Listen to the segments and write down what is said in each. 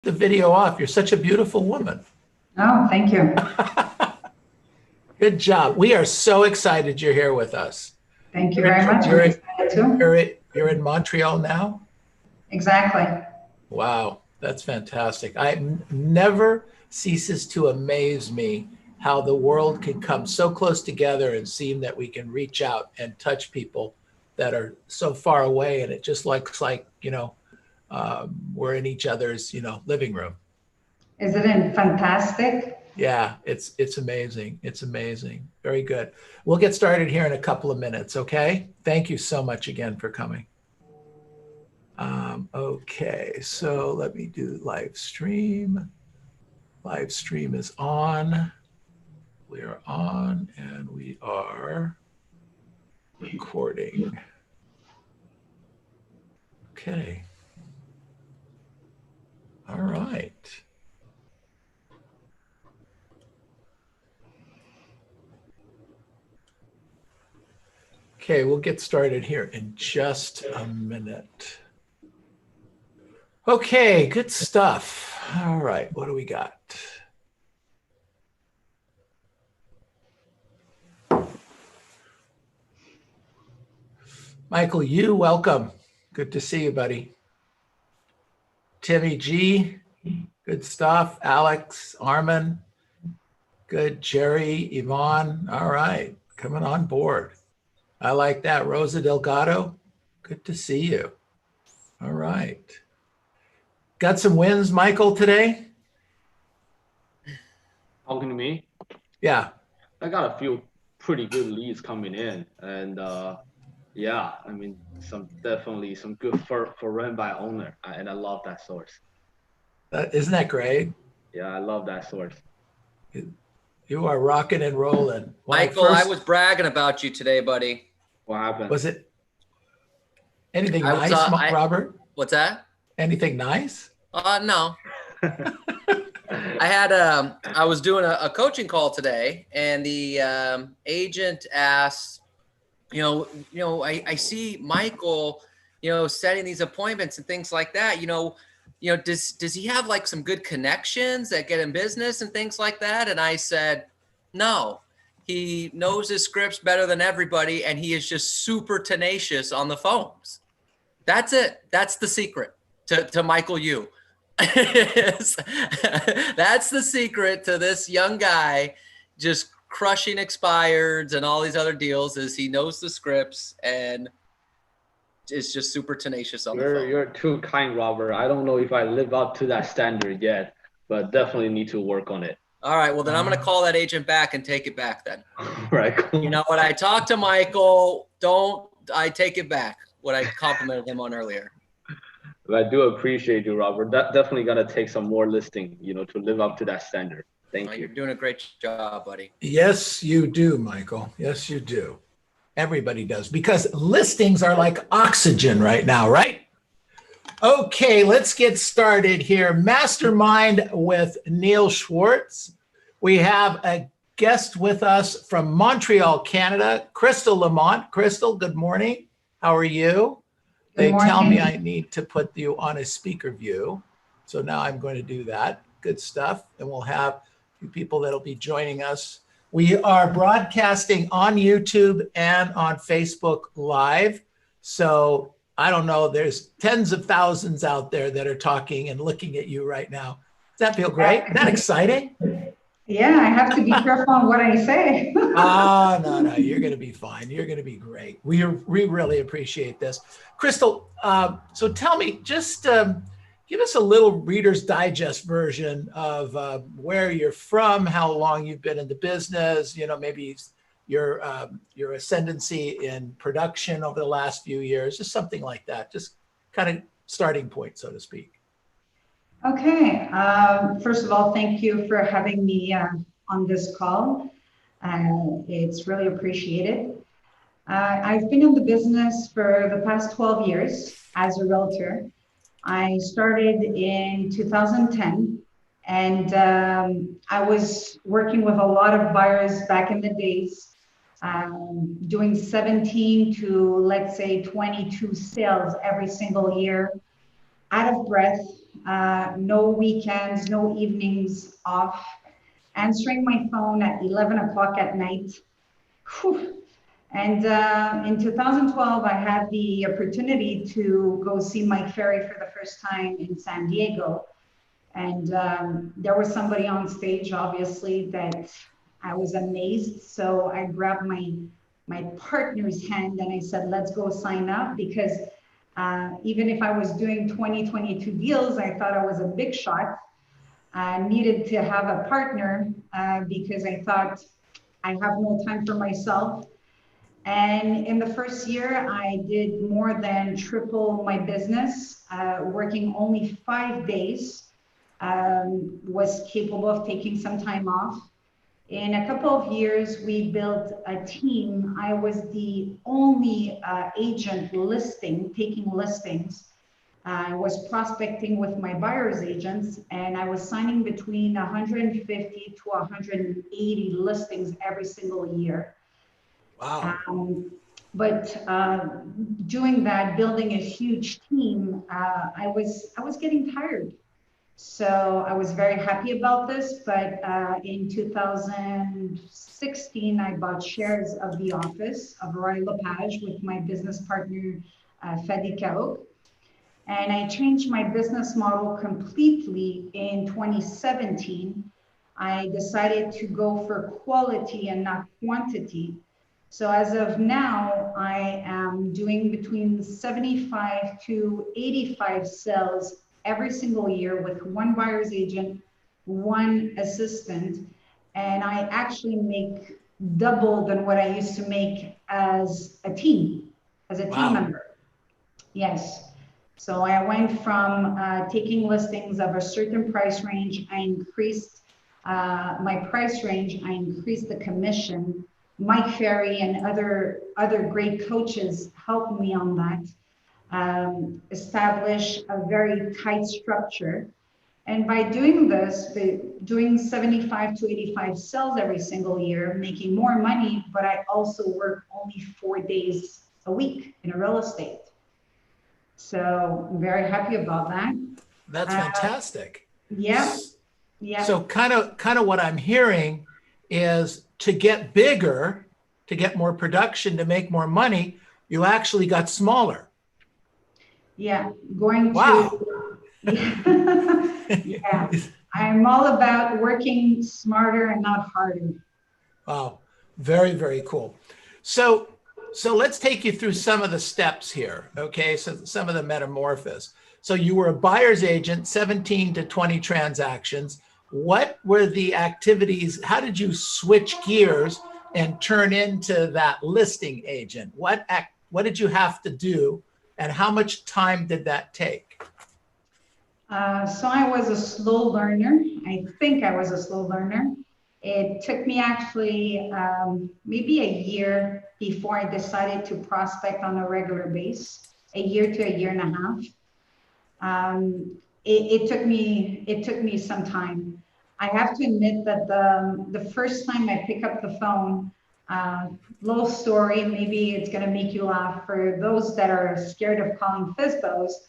the video off. You're such a beautiful woman. Oh, thank you. Good job. We are so excited you're here with us. Thank you very much. I'm excited too. You're in Montreal now? Exactly. Wow, that's fantastic. Never ceases to amaze me how the world can come so close together and seem that we can reach out and touch people that are so far away. And it just looks like, we're in each other's, living room. Isn't it fantastic? Yeah, it's amazing. It's amazing. Very good. We'll get started here in a couple of minutes, okay? Thank you so much again for coming. Okay, so let me do live stream. Live stream is on. We are on and we are recording. Okay. All right. Okay, we'll get started here in just a minute. Okay, good stuff. All right, what do we got? Michael, welcome. Good to see you, buddy. Timmy G, good stuff. Alex, Armin, good. Jerry, Yvonne, all right, coming on board. I like that. Rosa Delgado, good to see you. All right. Got some wins, Michael, today? Talking to me? Yeah. I got a few pretty good leads coming in. And yeah, I mean, definitely some good for rent by owner. And I love that source. Isn't that great? Yeah, I love that source. You are rocking and rolling. Michael, I was bragging about you today, buddy. What happened? Was it anything nice, Robert? What's that? Anything nice? No. I was doing a coaching call today, and the agent asked, I see Michael, setting these appointments and things like that. Does he have like some good connections that get in business and things like that? And I said, no. He knows his scripts better than everybody, and he is just super tenacious on the phones. That's it. That's the secret to Michael Yu. That's the secret to this young guy just crushing expireds and all these other deals is he knows the scripts and is just super tenacious on the phone. You're too kind, Robert. I don't know if I live up to that standard yet, but definitely need to work on it. All right, well, then I'm going to call that agent back and take it back then. Right. Cool. You know what? I talked to Michael. I take it back, what I complimented him on earlier. I do appreciate you, Robert. That definitely got to take some more listing, to live up to that standard. Thank you. You're doing a great job, buddy. Yes, you do, Michael. Yes, you do. Everybody does, because listings are like oxygen right now, right? Okay, let's get started here. Mastermind with Neil Schwartz. We have a guest with us from Montreal, Canada, Krystel Lamant. Krystel, good morning. How are you? They tell me I need to put you on a speaker view. So now I'm going to do that. Good stuff. And we'll have a few people that'll be joining us. We are broadcasting on YouTube and on Facebook Live. So I don't know, there's tens of thousands out there that are talking and looking at you right now. Does that feel great? Is that exciting? Yeah, I have to be careful on what I say. No, you're going to be fine. You're going to be great. We really appreciate this. Krystel, so tell me, just give us a little Reader's Digest version of where you're from, how long you've been in the business, maybe your ascendancy in production over the last few years, just something like that, just kind of starting point, so to speak. Okay. First of all, thank you for having me on this call. It's really appreciated. I've been in the business for the past 12 years as a realtor. I started in 2010, and I was working with a lot of buyers back in the days, doing 17 to, let's say, 22 sales every single year, out of breath, no weekends, no evenings off, answering my phone at 11 o'clock at night. Whew. And in 2012, I had the opportunity to go see Mike Ferry for the first time in San Diego. And there was somebody on stage, obviously, that I was amazed. So I grabbed my partner's hand and I said, let's go sign up, because even if I was doing 22 deals, I thought I was a big shot. I needed to have a partner because I thought I have no time for myself. And in the first year, I did more than triple my business, working only 5 days, was capable of taking some time off. In a couple of years, we built a team. I was the only agent taking listings. I was prospecting with my buyer's agents, and I was signing between 150 to 180 listings every single year. Wow. But doing that, building a huge team, I was getting tired. So I was very happy about this, but in 2016, I bought shares of the office of Roy Lepage with my business partner, Fadi Kaouk. And I changed my business model completely in 2017. I decided to go for quality and not quantity. So as of now, I am doing between 75 to 85 sales every single year with one buyer's agent, one assistant, and I actually make double than what I used to make as a team member. Yes. So I went from taking listings of a certain price range. I increased my price range. I increased the commission. Mike Ferry and other great coaches helped me on that. Establish a very tight structure. And by doing this, doing 75 to 85 sales every single year, making more money, but I also work only 4 days a week in a real estate. So I'm very happy about that. That's fantastic. Yeah. Yeah. So kind of what I'm hearing is, to get bigger, to get more production, to make more money, you actually got smaller. Yeah, Wow. Yeah, I'm all about working smarter and not harder. Wow, very, very cool. So let's take you through some of the steps here, okay? So some of the metamorphosis. So you were a buyer's agent, 17 to 20 transactions. What were the activities? How did you switch gears and turn into that listing agent? What did you have to do, and how much time did that take? So I was a slow learner. I think I was a slow learner. It took me actually maybe a year before I decided to prospect on a regular base, a year to a year and a half. It took me some time. I have to admit that the first time I pick up the phone, little story, maybe it's gonna make you laugh. For those that are scared of calling FSBOs,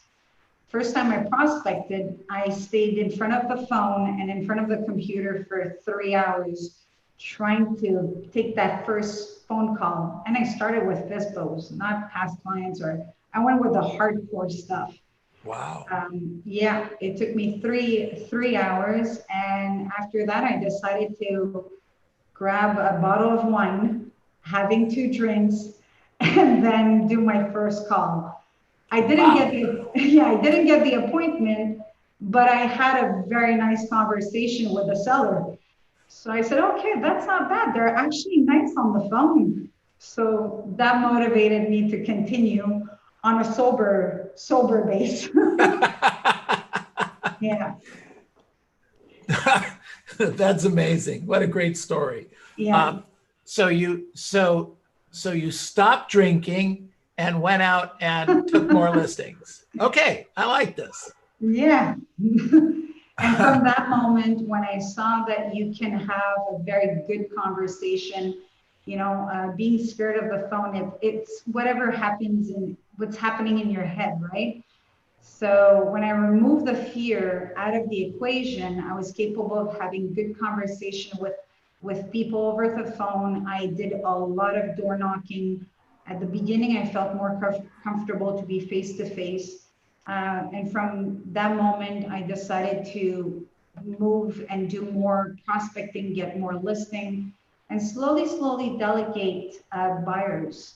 first time I prospected, I stayed in front of the phone and in front of the computer for 3 hours trying to take that first phone call. And I started with FSBOs, not past clients, or I went with the hardcore stuff. Wow. Yeah, it took me three hours. And after that, I decided to grab a bottle of wine, having 2 drinks, and then do my first call. I didn't get the appointment, but I had a very nice conversation with the seller. So I said, okay, that's not bad. They're actually nice on the phone. So that motivated me to continue on a sober base. Yeah. That's amazing. What a great story. Yeah. So you stopped drinking and went out and took more listings. Okay, I like this. Yeah. And from that moment, when I saw that you can have a very good conversation, being scared of the phone, it's whatever happens in what's happening in your head, right? So when I removed the fear out of the equation, I was capable of having good conversation with people over the phone. I did a lot of door knocking. At the beginning, I felt more comfortable to be face to face. And from that moment, I decided to move and do more prospecting, get more listing, and slowly delegate buyers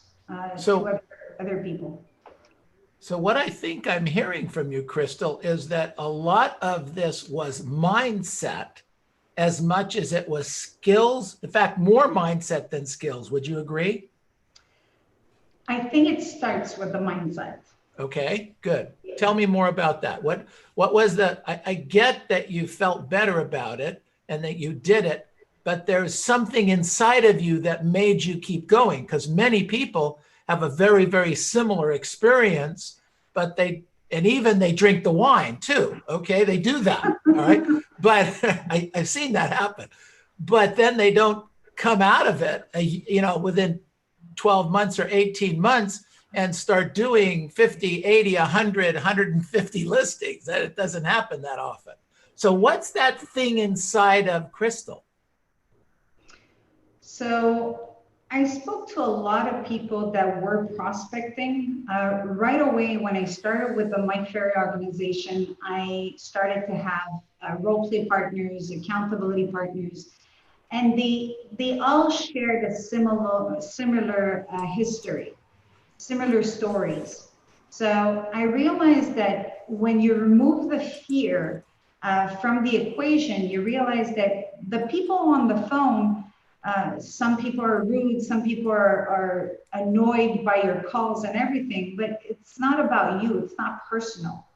So, to other people. so what I think I'm hearing from you, Krystel, is that a lot of this was mindset as much as it was skills. In fact, more mindset than skills. Would you agree? I think it starts with the mindset. Okay, good. Tell me more about that. What was I get that you felt better about it and that you did it, but there's something inside of you that made you keep going, because many people have a very, very similar experience, but they drink the wine too. Okay, they do that. All right. But I've seen that happen. But then they don't come out of it, within 12 months or 18 months and start doing 50, 80, 100, 150 listings. That it doesn't happen that often. So what's that thing inside of Krystel? So I spoke to a lot of people that were prospecting. Right away, when I started with the Mike Ferry organization, I started to have role play partners, accountability partners, and they all shared a similar history, similar stories. So I realized that when you remove the fear from the equation, you realize that the people on the phone, some people are rude, some people are annoyed by your calls and everything, but it's not about you, it's not personal.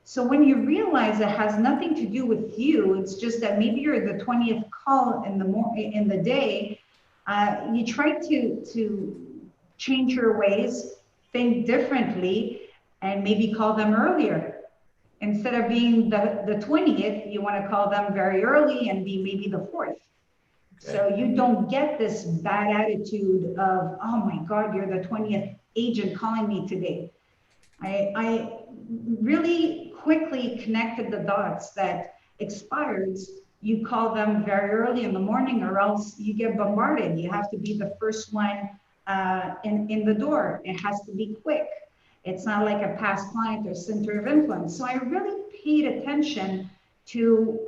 So when you realize it has nothing to do with you, it's just that maybe you're the 20th call in the day, you try to change your ways, think differently, and maybe call them earlier. Instead of being the 20th, you want to call them very early and be maybe the 4th. Okay. So you don't get this bad attitude of, oh my God, you're the 20th agent calling me today. I really quickly connected the dots that expireds, you call them very early in the morning or else you get bombarded. You have to be the first one in the door. It has to be quick. It's not like a past client or center of influence. So I really paid attention to,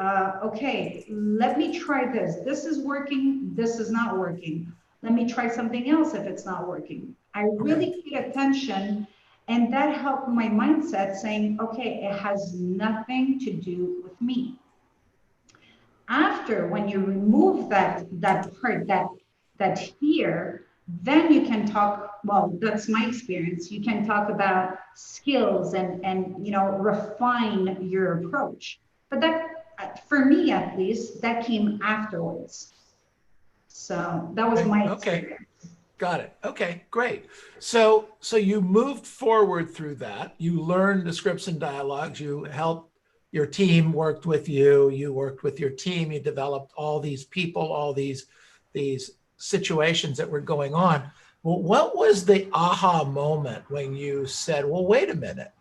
okay, let me try this. This is working, this is not working. Let me try something else if it's not working. I really paid attention, and that helped my mindset saying, okay, it has nothing to do with me. After, when you remove that part, that fear, then you can talk, well, that's my experience. You can talk about skills and refine your approach. But that, for me at least, that came afterwards. So that was my experience. Got it. Okay, great. So you moved forward through that. You learned the scripts and dialogues. You helped, your team worked with you. You worked with your team. You developed all these people, all these situations that were going on. Well, what was the aha moment when you said, well, wait a minute,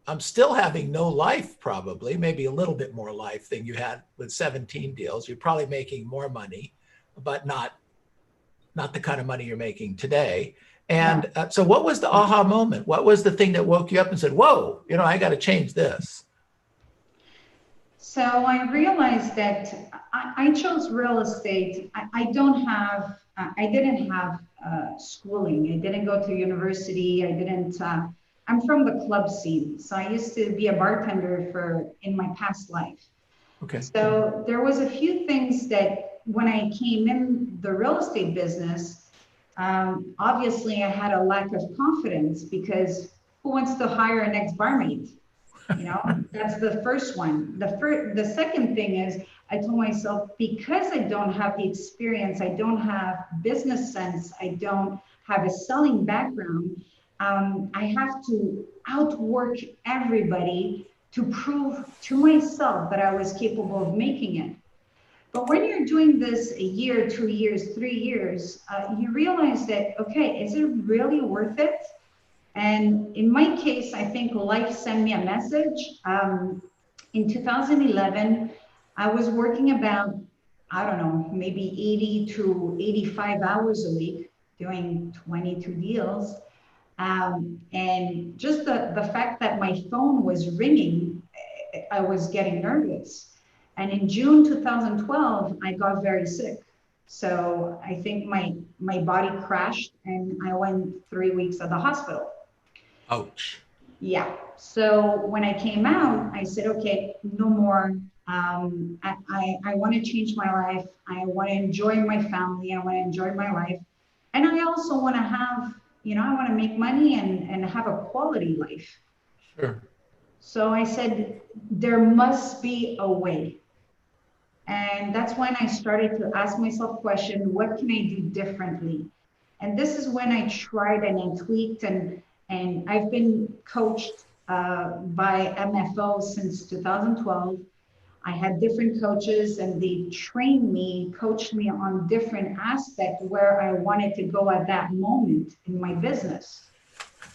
I'm still having no life, probably, maybe a little bit more life than you had with 17 deals. You're probably making more money, but not the kind of money you're making today. And so what was the aha moment? What was the thing that woke you up and said, whoa, I got to change this? So I realized that I chose real estate. I didn't have schooling. I didn't go to university. I'm from the club scene. So I used to be a bartender in my past life. Okay. So there was a few things that when I came in the real estate business, obviously I had a lack of confidence, because who wants to hire an ex-barmaid? That's the first one. The second thing is, I told myself, because I don't have the experience, I don't have business sense, I don't have a selling background, I have to outwork everybody to prove to myself that I was capable of making it. But when you're doing this a year, 2 years, 3 years, you realize that, okay, is it really worth it? And in my case, I think life sent me a message. In 2011, I was working about, I don't know, maybe 80 to 85 hours a week, doing 22 deals. And just the fact that my phone was ringing, I was getting nervous. And in June 2012, I got very sick. So I think my body crashed and I went 3 weeks at the hospital. Ouch. Yeah. So when I came out, I said, okay, no more. I want to change my life. I want to enjoy my family. I want to enjoy my life. And I also want to have, I want to make money and have a quality life. Sure. So I said, there must be a way. And that's when I started to ask myself question, what can I do differently? And this is when I tried and I tweaked and I've been coached by MFO since 2012. I had different coaches and they trained me, coached me on different aspects where I wanted to go at that moment in my business.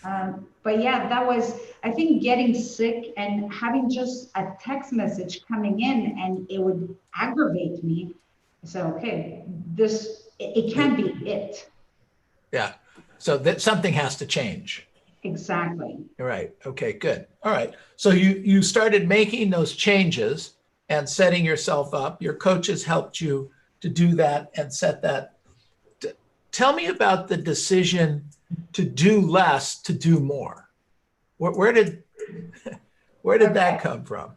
But yeah, that was, I think, getting sick and having just a text message coming in and it would aggravate me. So, okay, it can't be it. Yeah. So that something has to change. Exactly. Right. Okay, good. All right. So you started making those changes and setting yourself up. Your coaches helped you to do that and set that. Tell me about the decision to do less, to do more. Where did that come from?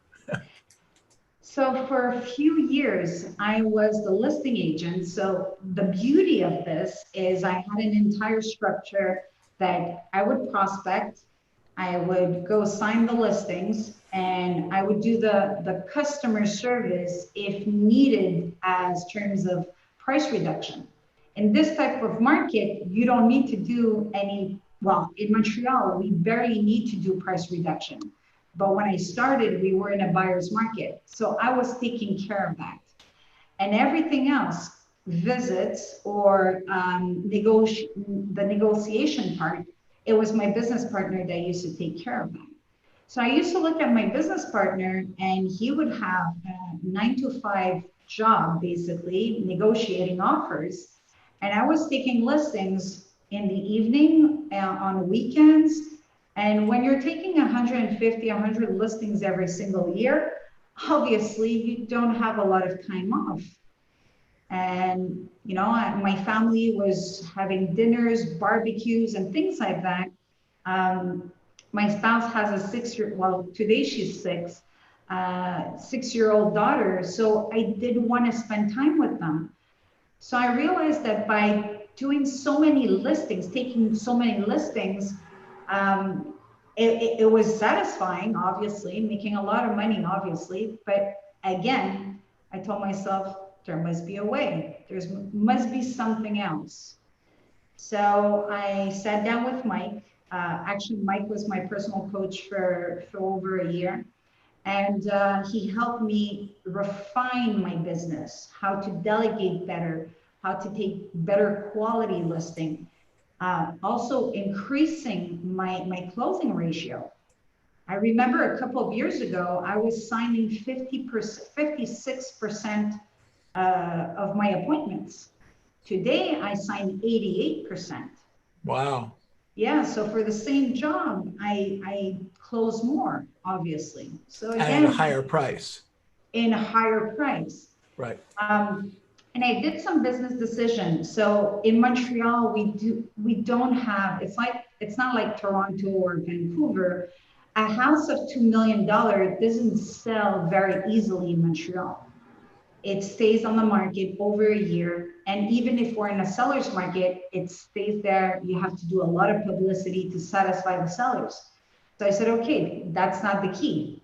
So for a few years, I was the listing agent. So the beauty of this is I had an entire structure that I would prospect, I would go sign the listings, and I would do the customer service if needed as terms of price reduction. In this type of market, you don't need to do any, well, in Montreal, we barely need to do price reduction. But when I started, we were in a buyer's market. So I was taking care of that. And everything else, visits or the negotiation part, it was my business partner that used to take care of that. So I used to look at my business partner and he would have a 9 to 5 job, basically negotiating offers. And I was taking listings in the evening, on weekends. And when you're taking 150, 100 listings every single year, obviously you don't have a lot of time off. And, my family was having dinners, barbecues, and things like that. My spouse has a well, today she's 6, 6-year-old daughter. So I did want to spend time with them. So I realized that by doing so many listings, taking so many listings, it was satisfying, obviously, making a lot of money, obviously. But again, I told myself, there must be a way. There must be something else. So I sat down with Mike. Actually, Mike was my personal coach for over a year. And he helped me refine my business, how to delegate better, how to take better quality listing. Also increasing my closing ratio. I remember a couple of years ago, I was signing 56% of my appointments. Today, I sign 88%. Wow. Yeah, so for the same job, I close more, obviously. So again, at a higher price. In a higher price. Right. And I did some business decisions. So in Montreal, we don't have, it's not like Toronto or Vancouver. A house of $2 million doesn't sell very easily in Montreal. It stays on the market over a year. And even if we're in a seller's market, it stays there. You have to do a lot of publicity to satisfy the sellers. So I said, okay, that's not the key.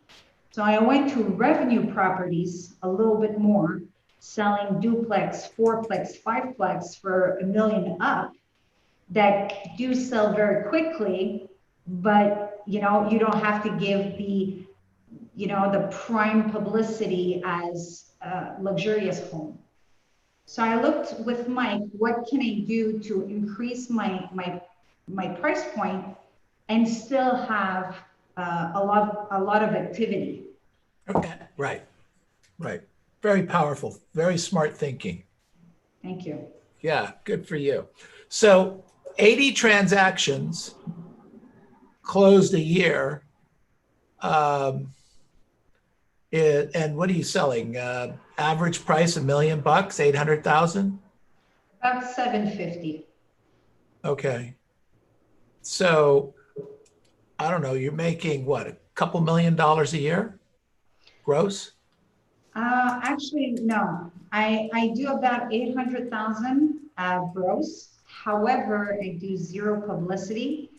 So I went to revenue properties a little bit more, selling duplex, fourplex, fiveplex for $1 million up that do sell very quickly, but you don't have to give the prime publicity as a luxurious home. So I looked with Mike, what can I do to increase my price point and still have a lot of activity. Okay, right, right. Very powerful, very smart thinking. Thank you. Yeah, good for you. So 80 transactions closed a year. And what are you selling? Average price $1 million, 800,000? About 750. Okay. So I don't know, you're making what, a couple $1 million a year gross? Actually, no. I do about 800,000 gross. However, I do zero publicity.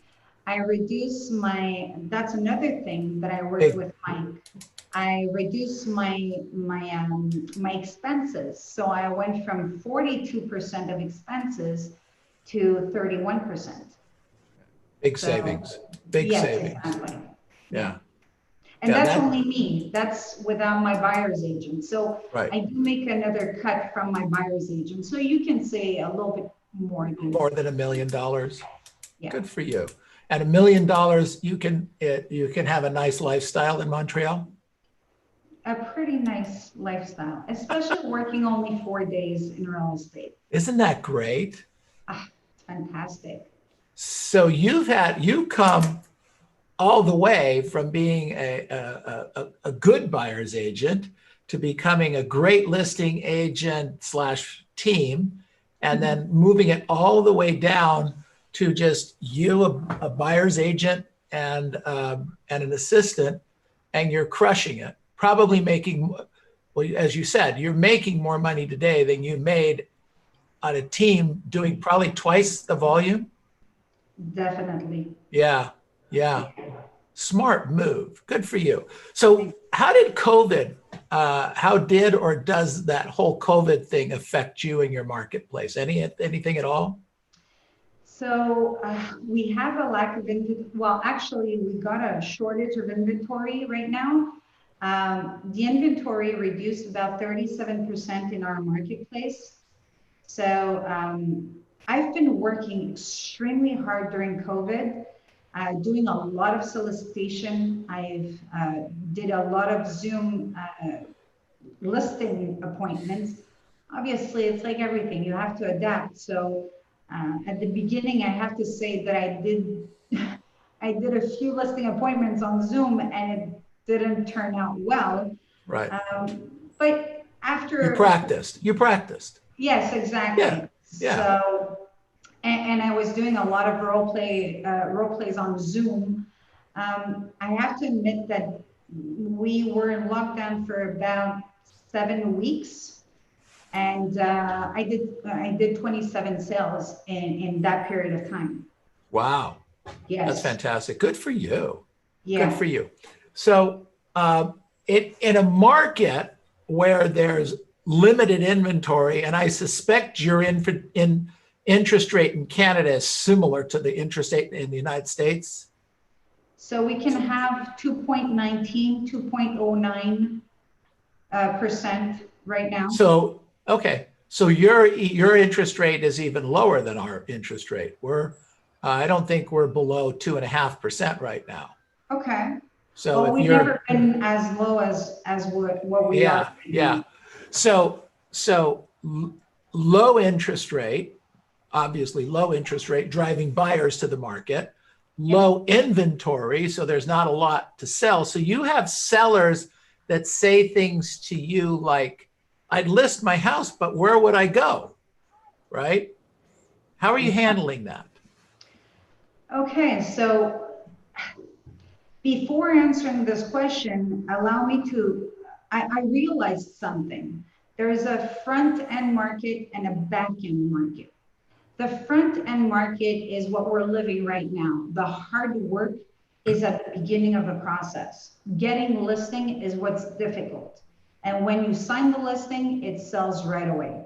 I reduce that's another thing that I work Big. with Mike. I reduce my expenses. So I went from 42% of expenses to 31%. Big So, savings, big yes, savings. exactly. Yeah, And Yeah, that's that- only me. That's without my buyer's agent. So right. I do make another cut from my buyer's agent. So you can say a little bit more than More than $1 million. yeah. Good for you. And $1 million, you can have a nice lifestyle in Montreal. A pretty nice lifestyle, especially working only 4 days in real estate. Isn't that great? It's fantastic. So you come all the way from being a good buyer's agent to becoming a great listing agent slash team, and then moving it all the way down to just you, a buyer's agent and an assistant, and you're crushing it. Probably making, well, as you said, you're making more money today than you made on a team doing probably twice the volume. Definitely. Yeah, yeah. Smart move. Good for you. So how did COVID, how did or does that whole COVID thing affect you and your marketplace? Anything at all? So we have a lack of inventory. Well, actually, we got a shortage of inventory right now. The inventory reduced about 37% in our marketplace. So I've been working extremely hard during COVID, doing a lot of solicitation. I've did a lot of Zoom listing appointments. Obviously, it's like everything, you have to adapt. So at the beginning, I have to say that I did I did a few listing appointments on Zoom and it didn't turn out well. Right. But after You practiced. yes, exactly. Yeah. So, and I was doing a lot of role plays on Zoom. I have to admit that we were in lockdown for about 7 weeks, and I did 27 sales in that period of time. Wow. Yes. That's fantastic. Good for you. Yeah. Good for you. So in a market where there's limited inventory, and I suspect your interest rate in Canada is similar to the interest rate in the United States. So we can have 2.19, 2.09% right now. So, okay. So your interest rate is even lower than our interest rate. I don't think we're below 2.5% right now. Okay. So well, if we've you're never been as low as what we are. Yeah. So low interest rate, obviously low interest rate driving buyers to the market, low inventory, so there's not a lot to sell. So you have sellers that say things to you like, I'd list my house, but where would I go? Right? How are you handling that? Okay, so before answering this question, allow me to, I realized something. There is a front end market and a back end market. The front end market is what we're living right now. The hard work is at the beginning of the process. Getting listing is what's difficult. And when you sign the listing, it sells right away.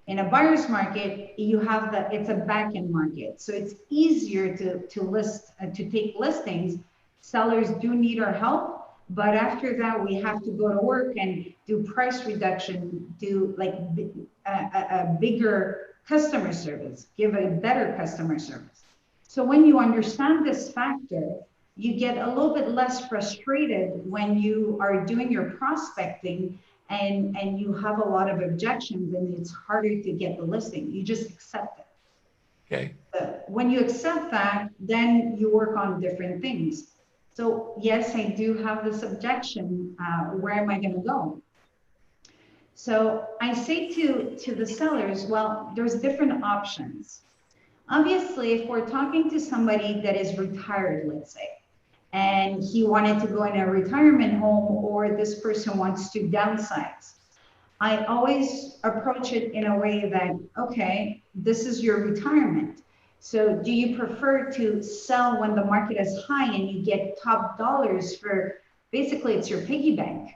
In a buyer's market, you have it's a back end market. So it's easier to list, to take listings. Sellers do need our help, but after that, we have to go to work and do price reduction, do like a bigger customer service, give a better customer service. So when you understand this factor, you get a little bit less frustrated when you are doing your prospecting and you have a lot of objections and it's harder to get the listing. You just accept it. Okay. When you accept that, then you work on different things. So yes, I do have this objection. Where am I going to go? So I say to the sellers, well, there's different options. Obviously, if we're talking to somebody that is retired, let's say, and he wanted to go in a retirement home, or this person wants to downsize, I always approach it in a way that, okay, this is your retirement. So do you prefer to sell when the market is high and you get top dollars for, basically it's your piggy bank?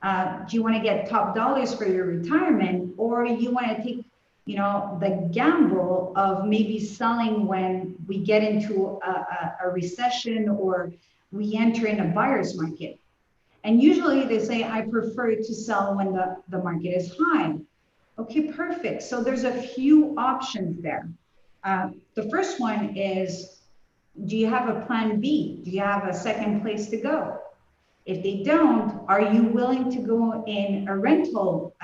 Do you want to get top dollars for your retirement, or you want to take, you know, the gamble of maybe selling when we get into a recession or we enter in a buyer's market? And usually they say, I prefer to sell when the market is high. Okay, perfect. So there's a few options there. The first one is, do you have a plan B? Do you have a second place to go? If they don't, are you willing to go in a rental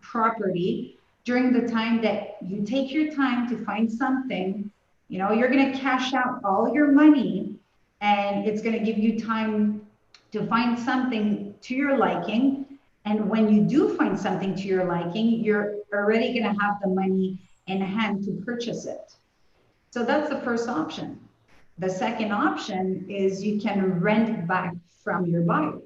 property during the time that you take your time to find something? You know, you're going to cash out all your money and it's going to give you time to find something to your liking. And when you do find something to your liking, you're already going to have the money in hand to purchase it. So that's the first option. The second option is you can rent back from your buyer.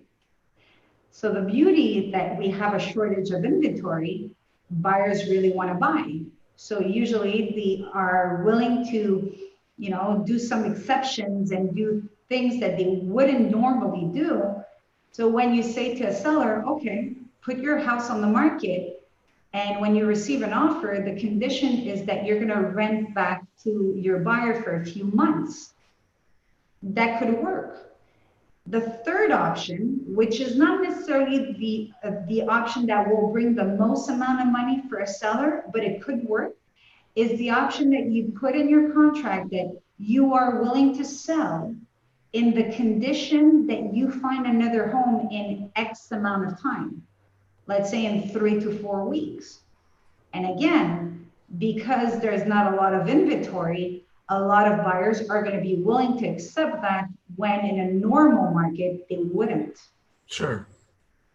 So the beauty that we have a shortage of inventory, buyers really want to buy. So usually they are willing to, you know, do some exceptions and do things that they wouldn't normally do. So when you say to a seller, okay, put your house on the market, and when you receive an offer, the condition is that you're going to rent back to your buyer for a few months. That could work. The third option, which is not necessarily the option that will bring the most amount of money for a seller, but it could work, is the option that you put in your contract that you are willing to sell in the condition that you find another home in X amount of time. Let's say in 3 to 4 weeks. And again, because there's not a lot of inventory, a lot of buyers are going to be willing to accept that when in a normal market, they wouldn't. Sure.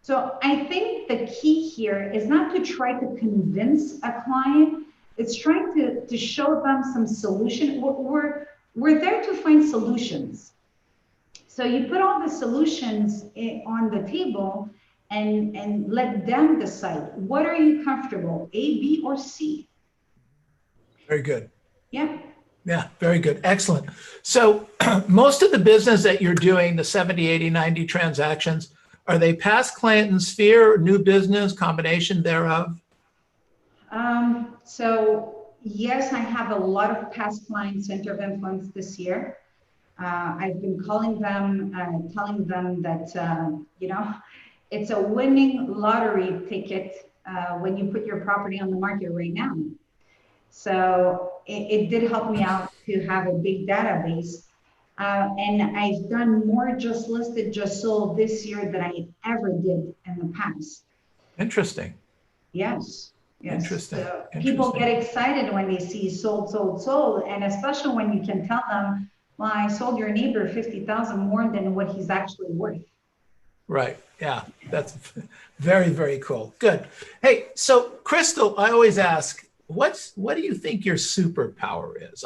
So I think the key here is not to try to convince a client, it's trying to show them some solution. We're there to find solutions. So you put all the solutions on the table and let them decide, what are you comfortable, A, B, or C? Very good. Yeah. Yeah, very good. Excellent. So most of the business that you're doing, the 70, 80, 90 transactions, are they past client and sphere, new business, combination thereof? So yes, I have a lot of past client center of influence this year. I've been calling them, telling them that, you know, it's a winning lottery ticket when you put your property on the market right now. So it did help me out to have a big database. And I've done more just listed, just sold this year than I ever did in the past. Interesting. Yes. Yes. Interesting. So people get excited when they see sold, sold, sold. And especially when you can tell them, well, I sold your neighbor 50,000 more than what he's actually worth. Right. Yeah. That's very, very cool. Good. Hey, so Krystel, I always ask, what do you think your superpower is?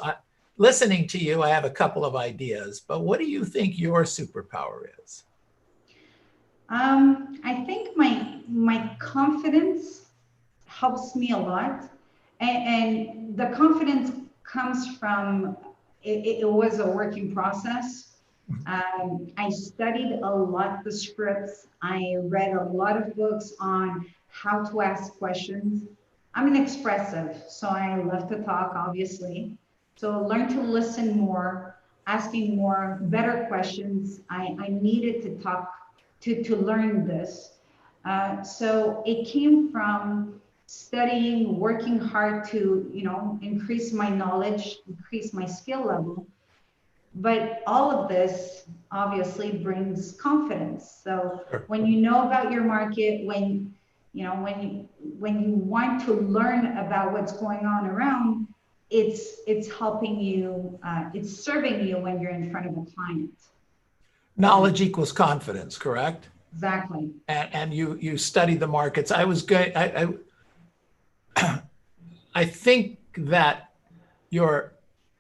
Listening to you, I have a couple of ideas, but what do you think your superpower is? I think my confidence helps me a lot. And the confidence comes from, it was a working process. I studied a lot the scripts. I read a lot of books on how to ask questions. I'm an expressive, so I love to talk, obviously. So learn to listen more, asking more, better questions. I needed to talk to learn this. So it came from studying, working hard to, increase my knowledge, increase my skill level. But all of this obviously brings confidence. So when you know about your market, when you want to learn about what's going on around, it's helping you, it's serving you when you're in front of a client. Knowledge equals confidence, correct? Exactly. And you study the markets. I think that your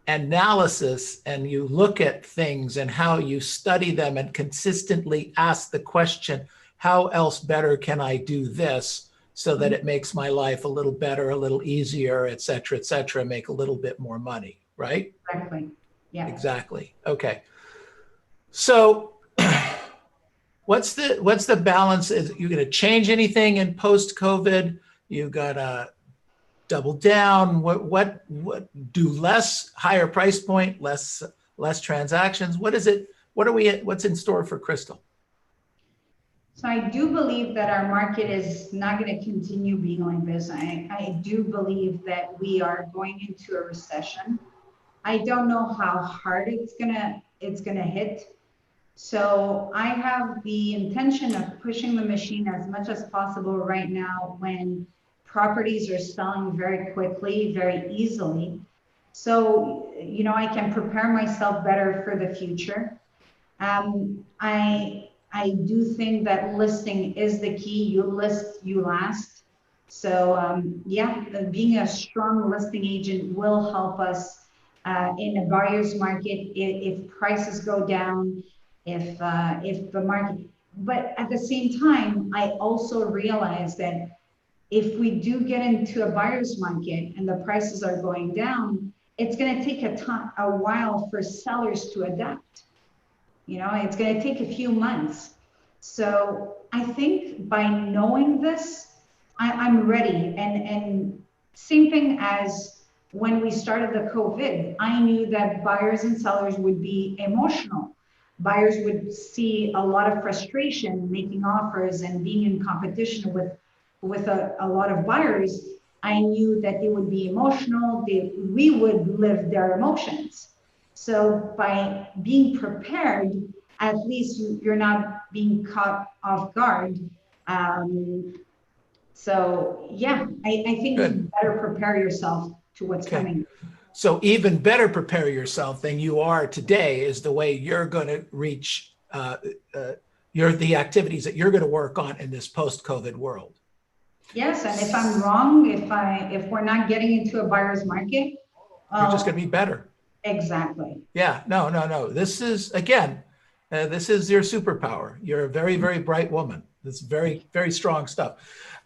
analysis and you look at things and how you study them and consistently ask the question, how else better can I do this so that it makes my life a little better, a little easier, et cetera, make a little bit more money, right? Exactly. Yeah. Exactly. Okay. So what's the balance? Is you going to change anything in post-COVID? You got to double down. What do less, higher price point, less transactions? What is it? What's in store for Krystel? So I do believe that our market is not going to continue being like this. I do believe that we are going into a recession. I don't know how hard it's gonna hit. So I have the intention of pushing the machine as much as possible right now when properties are selling very quickly, very easily. So, I can prepare myself better for the future. I do think that listing is the key. You list, you last. So being a strong listing agent will help us in a buyer's market if prices go down, if the market. But at the same time, I also realize that if we do get into a buyer's market and the prices are going down, it's going to take a while for sellers to adapt. It's going to take a few months. So I think by knowing this, I'm ready. And same thing as when we started the COVID, I knew that buyers and sellers would be emotional. Buyers would see a lot of frustration making offers and being in competition with a lot of buyers. I knew that they would be emotional. We would live their emotions. So by being prepared, at least you're not being caught off guard. So yeah, I think you better prepare yourself to what's coming. So even better prepare yourself than you are today is the way you're going to reach the activities that you're going to work on in this post-COVID world. Yes, and if I'm wrong, if we're not getting into a buyer's market, you're just going to be better. Exactly. Yeah, no. This is, again, this is your superpower. You're a very, very bright woman. This is very, very strong stuff.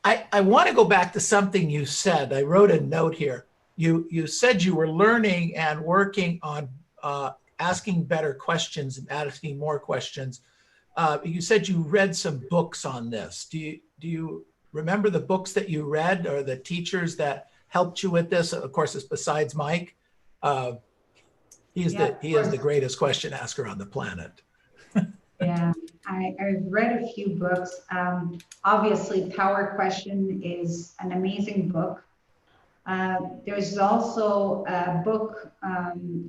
I want to go back to something you said. I wrote a note here. You said you were learning and working on asking better questions and asking more questions. You said you read some books on this. Do you remember the books that you read or the teachers that helped you with this? Of course, it's besides Mike. He is the greatest question asker on the planet. Yeah, I've read a few books. Obviously, Power Question is an amazing book. There's also a book,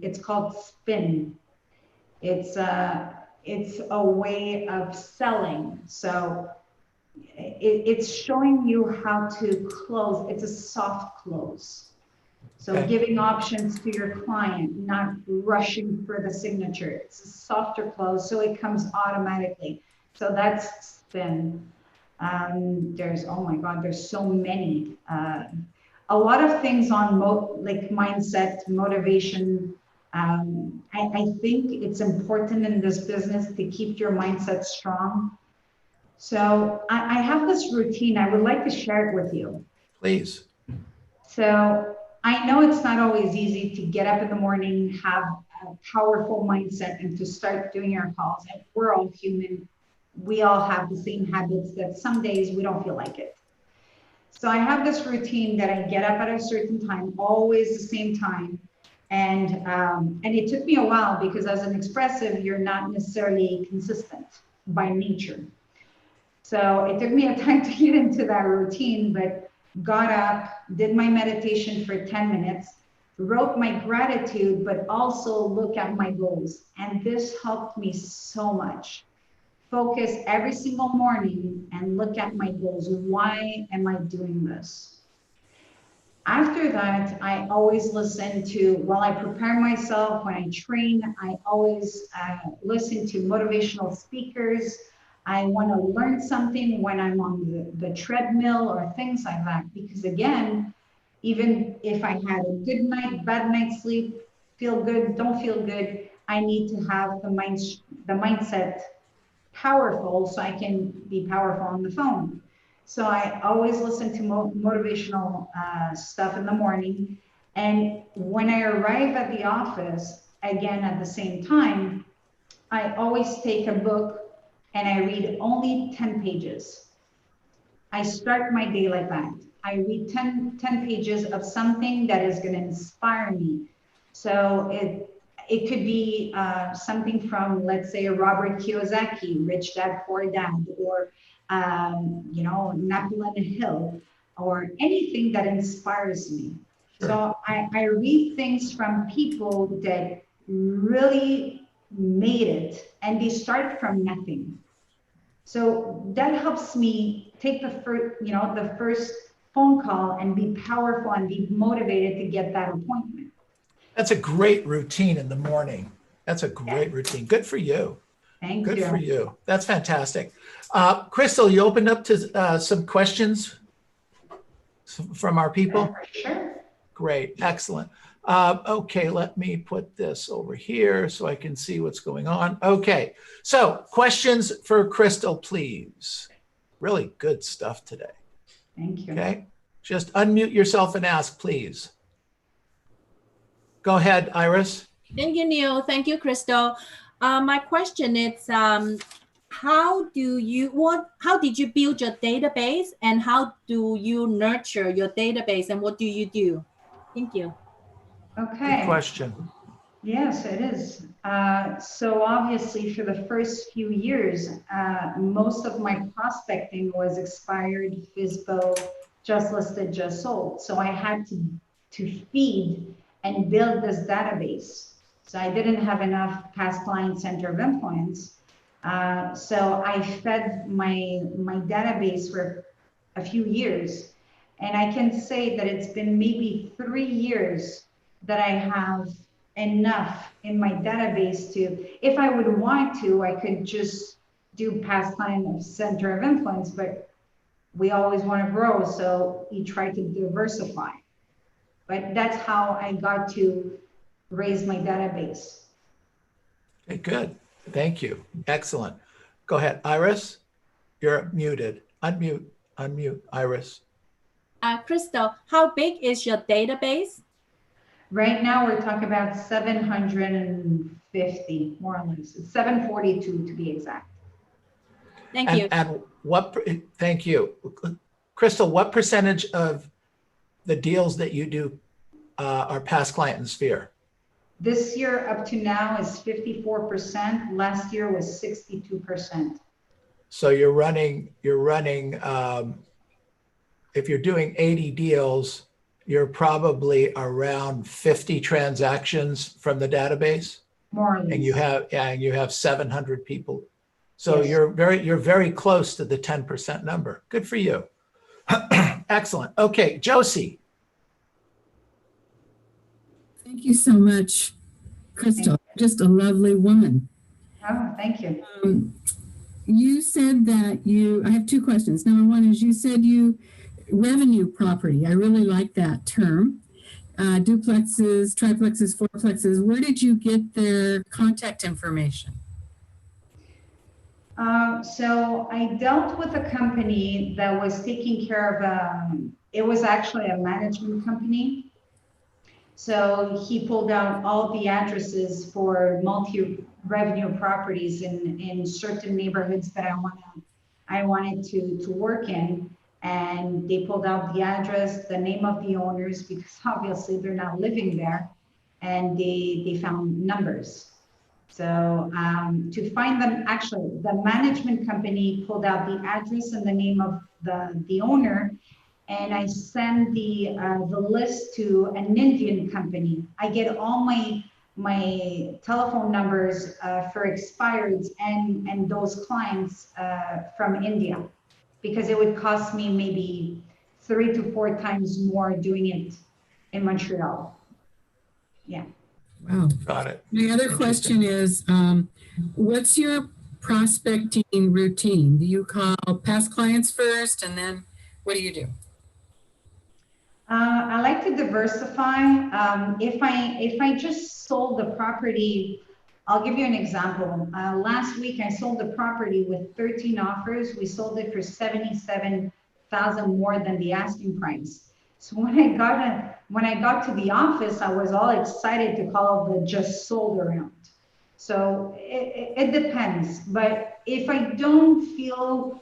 it's called Spin. It's a way of selling. So it's showing you how to close. It's a soft close. So giving options to your client, not rushing for the signature. It's a softer close, so it comes automatically. So that's Spin. There's, oh my God, there's so many. A lot of things on like mindset, motivation. I think it's important in this business to keep your mindset strong. So I have this routine. I would like to share it with you. Please. So I know it's not always easy to get up in the morning, have a powerful mindset, and to start doing your calls. And we're all human. We all have the same habits that some days we don't feel like it. So I have this routine that I get up at a certain time, always the same time. And it took me a while because as an expressive, you're not necessarily consistent by nature. So it took me a time to get into that routine, but got up, did my meditation for 10 minutes, wrote my gratitude, but also look at my goals. And this helped me so much. Focus every single morning and look at my goals. Why am I doing this? After that, I always listen to, while I prepare myself, when I train, I always listen to motivational speakers. I want to learn something when I'm on the treadmill or things like that. Because again, even if I had a good night, bad night's sleep, feel good, don't feel good, I need to have the mindset powerful so I can be powerful on the phone. So I always listen to motivational stuff in the morning. And when I arrive at the office, again, at the same time, I always take a book and I read only 10 pages. I start my day like that. I read 10 pages of something that is going to inspire me. So it could be something from, let's say, Robert Kiyosaki, Rich Dad, Poor Dad, or Napoleon Hill, or anything that inspires me. Sure. So I read things from people that really made it, and they start from nothing. So that helps me take the first phone call and be powerful and be motivated to get that appointment. That's a great routine in the morning. That's a great routine. Good for you. Thank you. Good for you. That's fantastic. Krystel, you opened up to some questions from our people? Sure. Great. Excellent. Okay, let me put this over here so I can see what's going on. Okay, so questions for Krystel, please. Really good stuff today. Thank you. Okay, just unmute yourself and ask, please. Go ahead, Iris. Thank you, Neil. Thank you, Krystel. My question is, how did you build your database, and how do you nurture your database, and what do you do? Thank you. Okay. Good question. Yes, it is. So obviously for the first few years, most of my prospecting was expired, FISBO, just listed, just sold. So I had to feed and build this database. So I didn't have enough past client center of influence. So I fed my database for a few years. And I can say that it's been maybe 3 years that I have enough in my database to, if I would want to, I could just do past client center of influence, but we always want to grow. So you try to diversify. But that's how I got to raise my database. Okay, good. Thank you. Excellent. Go ahead, Iris. You're muted. Unmute, Iris. Krystel, how big is your database? Right now, we're talking about 750, more or less. It's 742 to be exact. Thank you. And thank you. Krystel, what percentage of the deals that you do are past client and sphere? This year up to now is 54%. Last year was 62%. So you're running, if you're doing 80 deals, you're probably around 50 transactions from the database. More or less. And you have 700 people. So Yes. you're very close to the 10% number. Good for you. Excellent. Okay, Josie. Thank you so much, Krystel. Just a lovely woman. Oh, thank you. You said that I have two questions. Number one is you said revenue property. I really like that term. Duplexes, triplexes, fourplexes. Where did you get their contact information? So I dealt with a company that was taking care of, it was actually a management company. So he pulled out all the addresses for multi-revenue properties in certain neighborhoods that I wanted to work in. And they pulled out the address, the name of the owners, because obviously they're not living there. And they found numbers. So to find them, actually, the management company pulled out the address and the name of the owner. and I send the list to an Indian company. I get all my telephone numbers for expireds and those clients from India, because it would cost me maybe 3 to 4 times more doing it in Montreal. Yeah. Wow. Got it. My other question is, what's your prospecting routine? Do you call past clients first, and then what do you do? I like to diversify. If I just sold the property, I'll give you an example. Last week I sold the property with 13 offers. We sold it for 77,000 more than the asking price. So when I got to the office, I was all excited to call the just sold around. So it depends. But if I don't feel,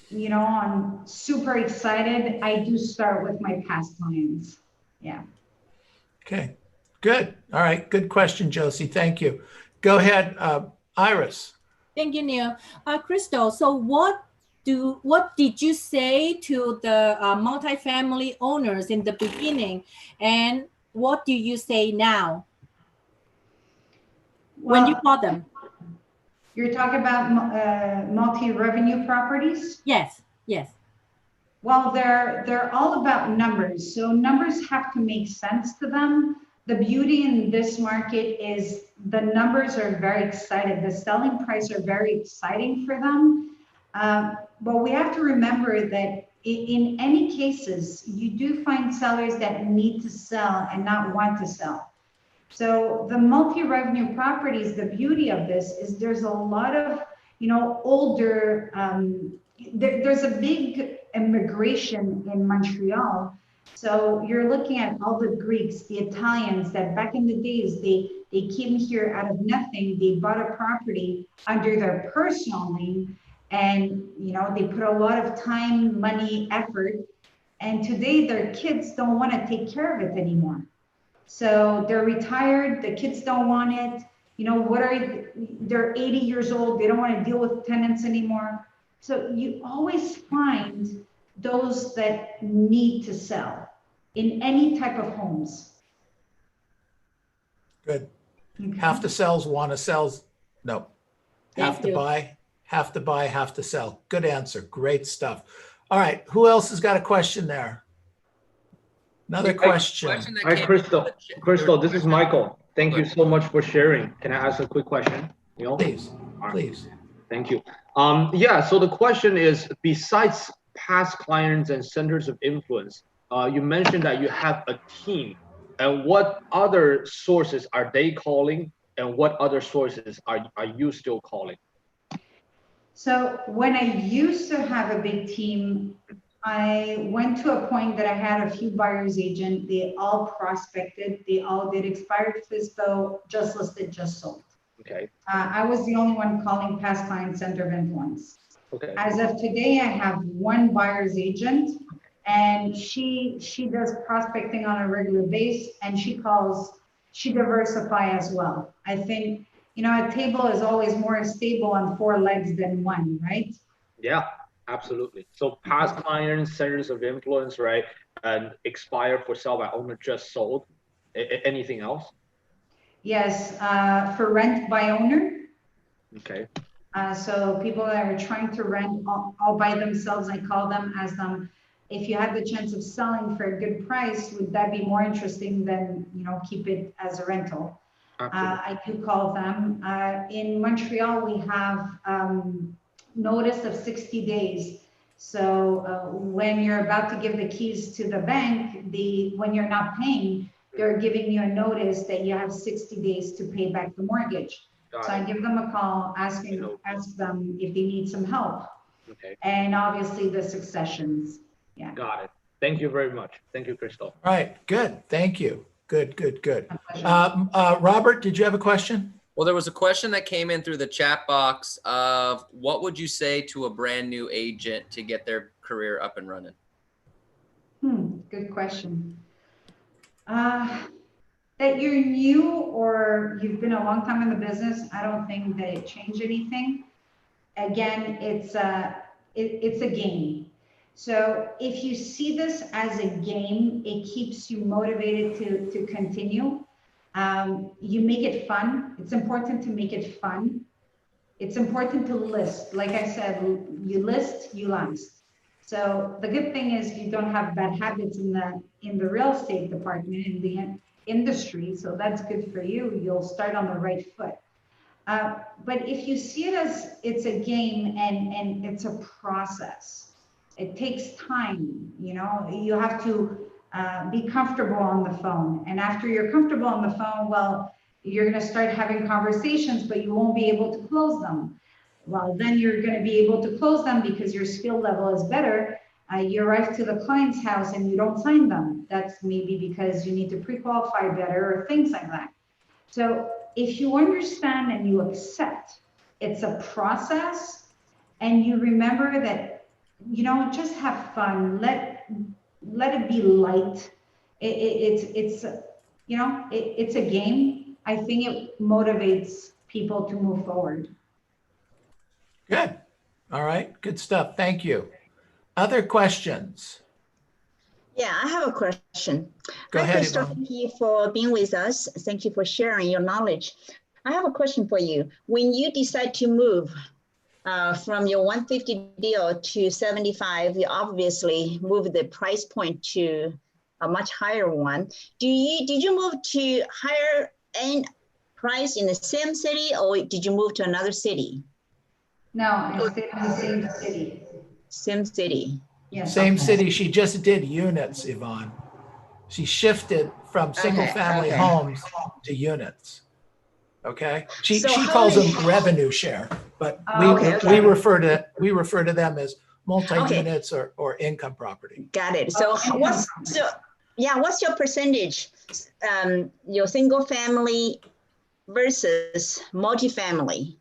I'm super excited, I do start with my past clients. Yeah. Okay, good. All right, good question, Josie. Thank you. Go ahead, Iris. Thank you, Neil. Krystel, so what did you say to the multifamily owners in the beginning, and what do you say now when you call them? You're talking about multi-revenue properties? Yes, yes. Well, they're all about numbers. So numbers have to make sense to them. The beauty in this market is the numbers are very excited. The selling price are very exciting for them. But we have to remember that in any cases, you do find sellers that need to sell and not want to sell. So the multi-revenue properties, the beauty of this is there's a lot of, older, there's a big immigration in Montreal. So you're looking at all the Greeks, the Italians that back in the days, they came here out of nothing. They bought a property under their personal name, and they put a lot of time, money, effort. And today their kids don't want to take care of it anymore. So they're retired, the kids don't want it. They're 80 years old, they don't want to deal with tenants anymore. So you always find those that need to sell in any type of homes. Good. Okay. Half the sells want to sell. No. Half to buy, half to sell. Good answer. Great stuff. All right. Who else has got a question there? Another question. Hi, Krystel. Krystel, this is Michael. Thank you so much for sharing. Can I ask a quick question? Please, right. please. Thank you. Yeah, so the question is, besides past clients and centers of influence, you mentioned that you have a team. And what other sources are they calling? And what other sources are you still calling? So when I used to have a big team, I went to a point that I had a few buyer's agent. They all prospected. They all did expired FSBO, just listed, just sold. Okay. I was the only one calling past client center of influence. Okay. As of today, I have one buyer's agent, and she does prospecting on a regular basis, and she diversify as well. I think, a table is always more stable on 4 legs than one, right? Yeah, absolutely. So past clients, centers of influence, right? And expire for sell by owner, just sold. Anything else? Yes, for rent by owner. Okay. So people that are trying to rent all by themselves, I call them, ask them, if you had the chance of selling for a good price, would that be more interesting than, keep it as a rental? I do call them. In Montreal, we have notice of 60 days. So when you're about to give the keys to the bank, when you're not paying, they're giving you a notice that you have 60 days to pay back the mortgage. So I give them a call, ask them if they need some help. Okay. And obviously the successions. Yeah. Got it. Thank you very much. Thank you, Krystel. All right. Good. Thank you. Good. Robert, did you have a question? Well, there was a question that came in through the chat box of what would you say to a brand new agent to get their career up and running? Good question. That you're new or you've been a long time in the business, I don't think that it changed anything. Again, it's a game. So if you see this as a game, it keeps you motivated to continue. You make it fun. It's important to make it fun. It's important to list. Like I said, you list, you last. So the good thing is you don't have bad habits in the real estate department, in the industry. So that's good for you. You'll start on the right foot. But if you see it as it's a game and it's a process, it takes time. You know, you have to be comfortable on the phone. And after you're comfortable on the phone, well, you're going to start having conversations, but you won't be able to close them. Well, then you're going to be able to close them because your skill level is better. You arrive to the client's house and you don't sign them. That's maybe because you need to pre-qualify better or things like that. So if you understand and you accept it's a process and you remember that, you know, just have fun, let it be light. It's you know, it's a game. I think it motivates people to move forward. Good. All right. Good stuff. Thank you. Other questions? Yeah, I have a question. Go Hi, ahead, Krystel. Yvonne. Thank you for being with us. Thank you for sharing your knowledge. I have a question for you. When you decide to move from your 150 deal to 75, you obviously move the price point to a much higher one. Did you move to higher end price in the same city, or did you move to another city? No, I stayed in the same city. Same city. Yes. Same city. She just did units, Yvonne. She shifted from single family okay. homes to units. Okay. She So how calls many- them revenue share, but Okay. we refer to them as multi-units or income property. Got it. So what's your percentage? Your single family versus multifamily?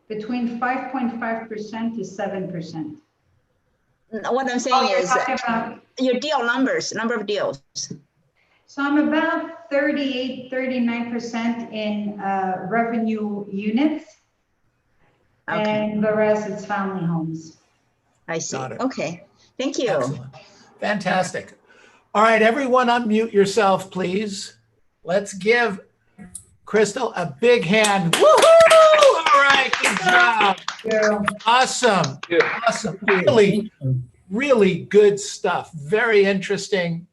Between 5.5% to 7%. What I'm saying You're is talking about, your deal numbers, number of deals. so I'm about 38, 39% in revenue units, Okay, and the rest is family homes. I see. Got it. Okay, thank you. Excellent. Fantastic. All right, everyone unmute yourself, please. Let's give Krystel a big hand. Woohoo! All right, good job. Yeah. Awesome. Yeah. Awesome. Really, really good stuff. Very interesting.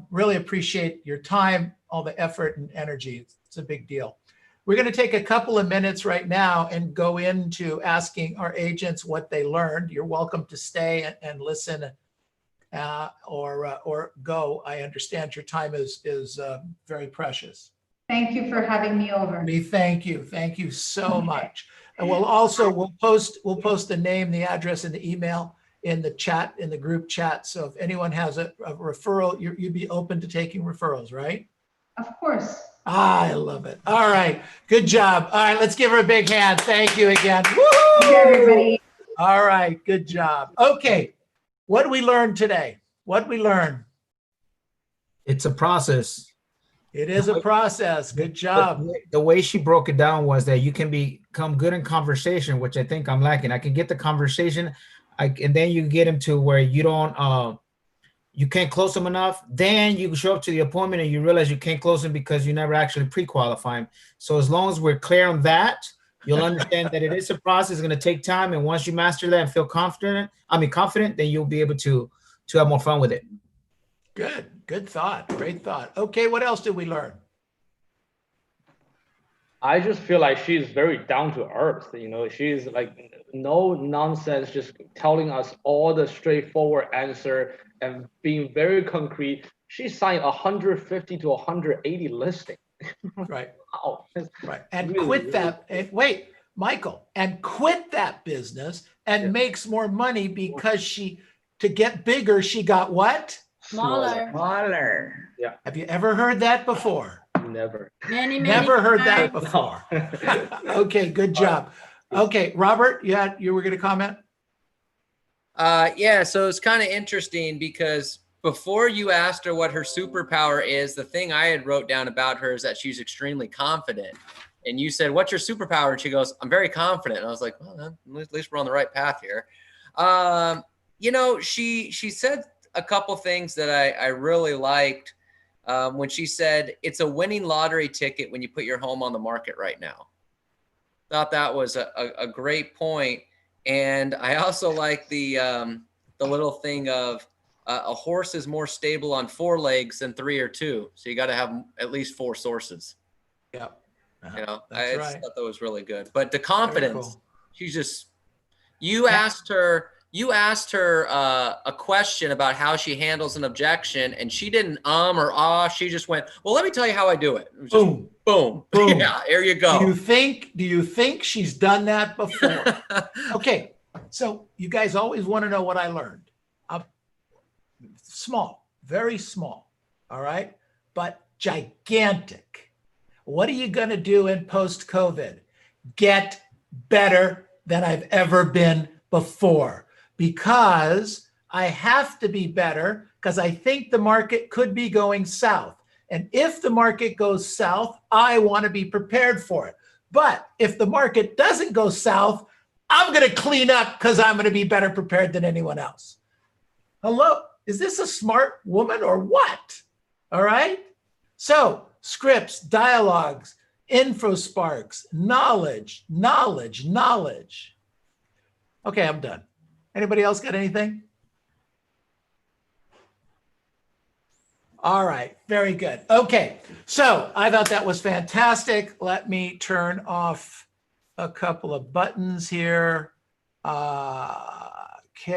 Really appreciate your time, all the effort and energy. It's a big deal. We're going to take a couple of minutes right now and go into asking our agents what they learned. You're welcome to stay and listen or go. I understand your time is very precious. Thank you for having me over. We thank you. Thank you so much. And we'll post the name, the address, and the email in the chat, in the group chat. So if anyone has a referral, you'd be open to taking referrals, right? Of course. I love it. All right. Good job. All right. Let's give her a big hand. Thank you again. Woo! Thank you, everybody. All right. Good job. Okay. What did we learn today? What did we learn? It's a process. It is a process. Good job. The way she broke it down was that you can become good in conversation, which I think I'm lacking. I can get the conversation, and then you get them to where you don't, you can't close them enough. Then you show up to the appointment and you realize you can't close them because you never actually pre-qualify them. So as long as we're clear on that, you'll understand that it is a process. It's going to take time, and once you master that and feel confident, then you'll be able to have more fun with it. Good thought. Great thought. Okay. What else did we learn? I just feel like she's very down to earth. You know, she's like no nonsense, just telling us all the straightforward answer and being very concrete. She signed 150 to 180 listing. Right. Wow. Right. And Really, quit really that. And wait, Michael, and quit that business and makes more money because to get bigger, she got what? Smaller. Have you ever heard that before? Never. Many Never heard that times. before. Okay, good job. Okay, Robert, you were going to comment? Yeah, so it's kind of interesting because before you asked her what her superpower is, the thing I had wrote down about her is that she's extremely confident. And you said, what's your superpower? And she goes, I'm very confident. And I was like, well, at least we're on the right path here. you know, she said a couple things that I really liked when she said it's a winning lottery ticket when you put your home on the market right now. Thought that was a great point. And I also like the little thing of a horse is more stable on 4 legs than 3 or 2. So you got to have at least 4 sources. Yep. You know, That's I right. thought that was really good. But the confidence, cool. she's just, you asked her a question about how she handles an objection, and she didn't or ah. She just went, well, let me tell you how I do it. It was just Boom. boom. Boom. Yeah, there you go. Do you think she's done that before? Okay. So you guys always want to know what I learned. Small, very small. All right. But gigantic. What are you going to do in post-COVID? Get better than I've ever been before, because I have to be better, because I think the market could be going south. And if the market goes south, I want to be prepared for it. But if the market doesn't go south, I'm going to clean up because I'm going to be better prepared than anyone else. Hello? Is this a smart woman or what? All right. So scripts, dialogues, info sparks, knowledge. Okay, I'm done. Anybody else got anything? All right, very good. Okay, so I thought that was fantastic. Let me turn off a couple of buttons here.